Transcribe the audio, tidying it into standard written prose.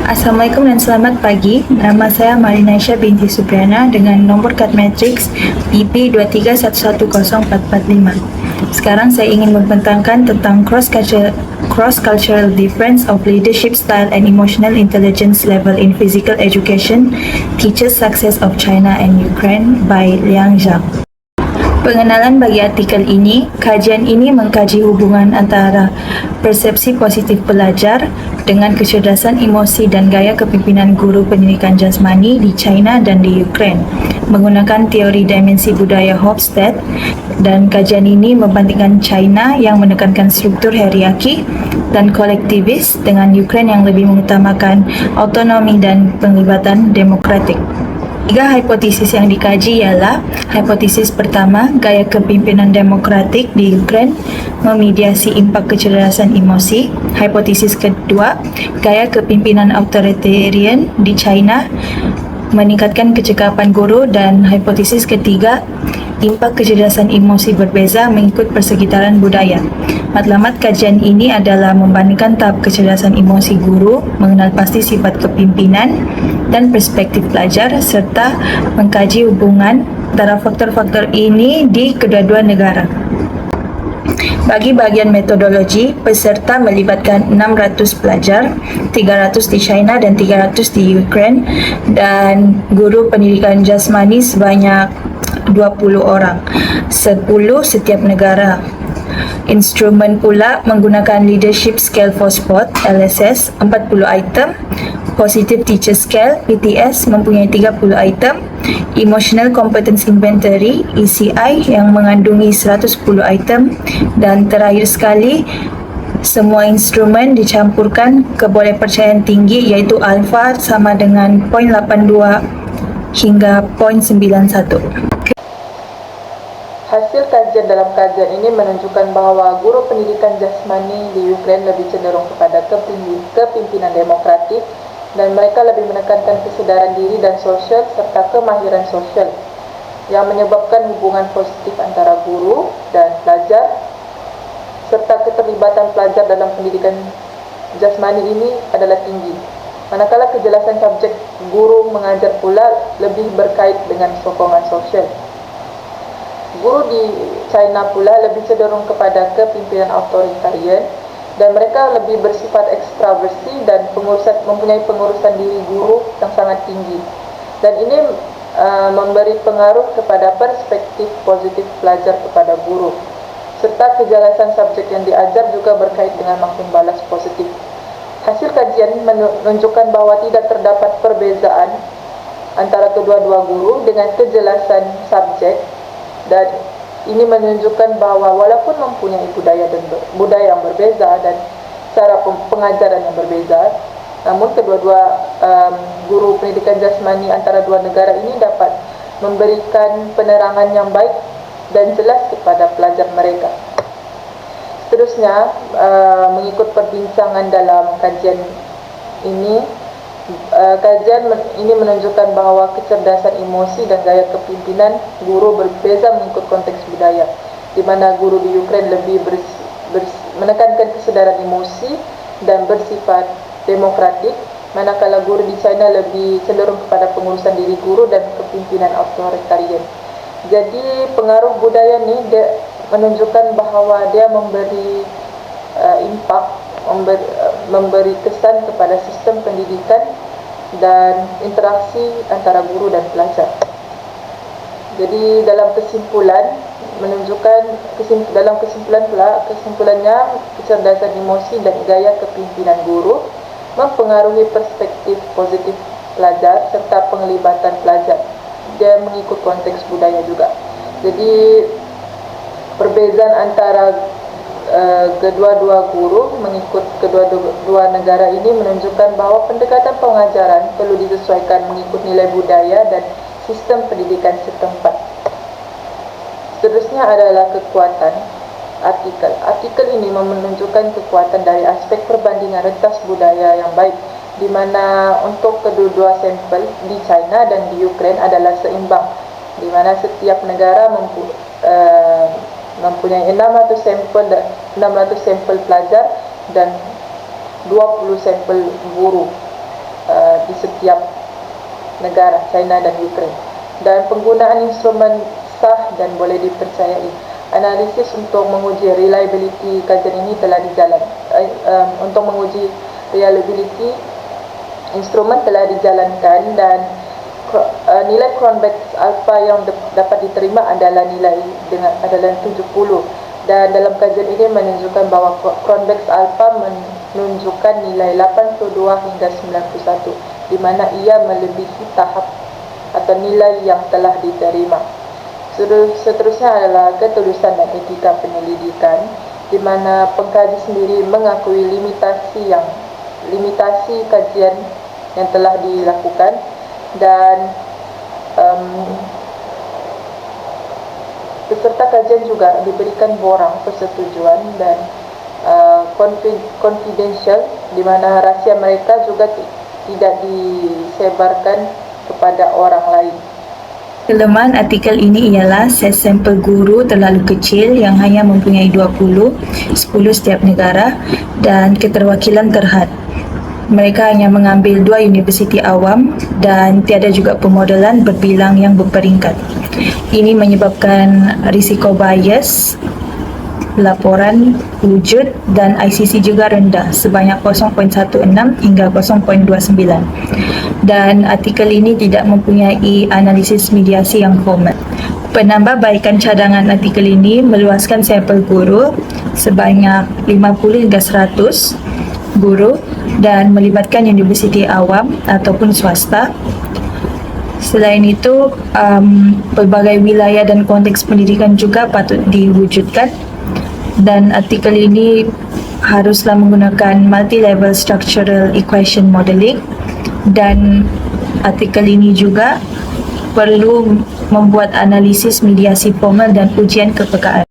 Assalamualaikum dan selamat pagi. Nama saya Marinaisha binti Supriana dengan nombor kad matriks BP23110445. Sekarang saya ingin membentangkan tentang cross-cultural difference of leadership style and emotional intelligence level in physical education, teaches success of China and Ukraine by Liang Zhang. Pengenalan bagi artikel ini, kajian ini mengkaji hubungan antara persepsi positif pelajar dengan kecerdasan emosi dan gaya kepimpinan guru pendidikan jasmani di China dan di Ukraine menggunakan teori dimensi budaya Hofstede, dan kajian ini membandingkan China yang menekankan struktur hierarki dan kolektivis dengan Ukraine yang lebih mengutamakan autonomi dan penglibatan demokratik. 3 hipotesis yang dikaji ialah: hipotesis pertama, gaya kepimpinan demokratik di Ukraine memediasi impak kecerdasan emosi. Hipotesis kedua, gaya kepimpinan authoritarian di China meningkatkan kecekapan guru. Dan hipotesis ketiga, impak kecerdasan emosi berbeza mengikut persekitaran budaya. Matlamat kajian ini adalah membandingkan tahap kecerdasan emosi guru, mengenal pasti sifat kepimpinan dan perspektif pelajar, serta mengkaji hubungan antara faktor-faktor ini di kedua-dua negara. Bagi bagian metodologi, peserta melibatkan 600 pelajar, 300 di China dan 300 di Ukraine, dan guru pendidikan jasmani sebanyak 20 orang, 10 setiap negara. Instrumen pula menggunakan Leadership Scale for Sport (LSS) 40 item, Positive Teacher Scale (PTS) mempunyai 30 item, Emotional Competence Inventory (ECI) yang mengandungi 110 item, dan terakhir sekali, semua instrumen dicampurkan kebolehpercayaan tinggi iaitu alpha sama dengan 0.82 hingga 0.91. Hasil kajian dalam kajian ini menunjukkan bahawa guru pendidikan jasmani di Ukraine lebih cenderung kepada kepimpinan demokratik, dan mereka lebih menekankan kesedaran diri dan sosial serta kemahiran sosial yang menyebabkan hubungan positif antara guru dan pelajar, serta keterlibatan pelajar dalam pendidikan jasmani ini adalah tinggi. Manakala kejelasan subjek guru mengajar pula lebih berkait dengan sokongan sosial. Guru di China pula lebih cenderung kepada kepimpinan authoritarian, dan mereka lebih bersifat ekstraversi dan mempunyai pengurusan diri guru yang sangat tinggi. Dan ini memberi pengaruh kepada perspektif positif pelajar kepada guru, serta kejelasan subjek yang diajar juga berkait dengan makin balas positif. Hasil kajian menunjukkan bahawa tidak terdapat perbezaan antara kedua-dua guru dengan kejelasan subjek, dan ini menunjukkan bahawa walaupun mempunyai budaya yang berbeza dan cara pengajaran yang berbeza, namun kedua-dua guru pendidikan jasmani antara dua negara ini dapat memberikan penerangan yang baik dan jelas kepada pelajar mereka. Seterusnya, mengikut perbincangan dalam kajian ini, kajian ini menunjukkan bahawa kecerdasan emosi dan gaya kepimpinan guru berbeza mengikut konteks budaya, di mana guru di Ukraine lebih menekankan kesedaran emosi dan bersifat demokratik, manakala guru di China lebih cenderung kepada pengurusan diri guru dan kepimpinan authoritarian. Jadi pengaruh budaya ni menunjukkan bahawa dia memberi impak, memberi kesan kepada sistem pendidikan dan interaksi antara guru dan pelajar. Jadi dalam kesimpulan kesimpulannya, kecerdasan emosi dan gaya kepimpinan guru mempengaruhi perspektif positif pelajar serta penglibatan pelajar. Dia mengikut konteks budaya juga. Jadi perbezaan antara kedua-dua guru mengikut kedua-dua negara ini menunjukkan bahawa pendekatan pengajaran perlu disesuaikan mengikut nilai budaya dan sistem pendidikan setempat. Seterusnya adalah kekuatan artikel. Artikel ini menunjukkan kekuatan dari aspek perbandingan rentas budaya yang baik, di mana untuk kedua-dua sampel di China dan di Ukraine adalah seimbang, di mana setiap negara mempunyai 600 sampel pelajar dan 20 sampel guru. setiap negara, China dan Ukraine. Dan penggunaan instrumen sah dan boleh dipercayai. Analisis untuk menguji reliability kajian ini telah untuk menguji reliability instrumen telah dijalankan dan nilai Cronbach's alpha yang dapat diterima adalah 70, dan dalam kajian ini menunjukkan bahawa Cronbach's alpha menunjukkan nilai 82 hingga 91, di mana ia melebihi tahap atau nilai yang telah diterima. Seterusnya adalah ketulusan dan etika penyelidikan, di mana pengkaji sendiri mengakui limitasi kajian yang telah dilakukan, dan peserta kajian juga diberikan borang persetujuan dan confidential, di mana rahsia mereka juga tidak disebarkan kepada orang lain. Kelemahan artikel ini ialah saiz sampel guru terlalu kecil yang hanya mempunyai 10 setiap negara, dan keterwakilan terhad. Mereka hanya mengambil 2 universiti awam dan tiada juga pemodelan berbilang yang berperingkat. Ini menyebabkan risiko bias laporan wujud, dan ICC juga rendah sebanyak 0.16 hingga 0.29. Dan artikel ini tidak mempunyai analisis mediasi yang formal. Penambahbaikan cadangan artikel ini meluaskan sampel guru sebanyak 50 hingga 100 guru dan melibatkan universiti awam ataupun swasta. Selain itu, pelbagai wilayah dan konteks pendidikan juga patut diwujudkan, dan artikel ini haruslah menggunakan multi-level structural equation modeling, dan artikel ini juga perlu membuat analisis mediasi formal dan ujian kepekaan.